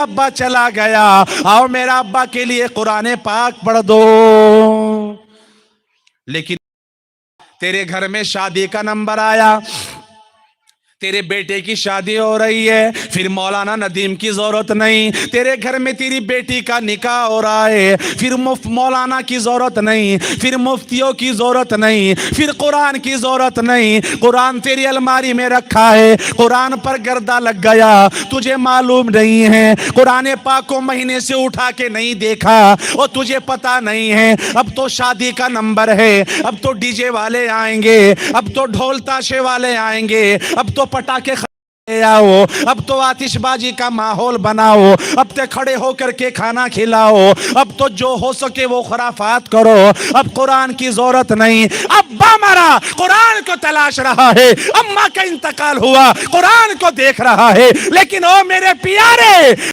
अब्बा चला गया, आओ मेरा अब्बा के लिए कुरान पाक पढ़ दो। लेकिन तेरे घर में शादी का नंबर आया, तेरे बेटे की शादी हो रही है, फिर मौलाना नदीम की जरूरत नहीं। तेरे घर में तेरी बेटी का निकाह हो रहा है, फिर मुफ्त मौलाना की जरूरत नहीं, फिर मुफ्तियों की जरूरत नहीं, फिर कुरान की जरूरत नहीं। कुरान तेरी अलमारी में रखा है, कुरान पर गर्दा लग गया, तुझे मालूम नहीं है। कुरान पाक को महीने से उठा के नहीं देखा और तुझे पता नहीं है। अब तो शादी का नंबर है, अब तो डीजे वाले आएंगे, अब तो ढोल ताशे वाले आएंगे, अब तो पटाखे आओ, अब तो आतिशबाजी का माहौल बनाओ, अब तो खड़े होकर के खाना खिलाओ, अब तो जो हो सके वो खुराफात करो। अब कुरान की जरूरत नहीं। अब्बा मरा, कुरान को तलाश रहा है, अम्मा का इंतकाल हुआ, कुरान को देख रहा है। लेकिन ओ मेरे प्यारे,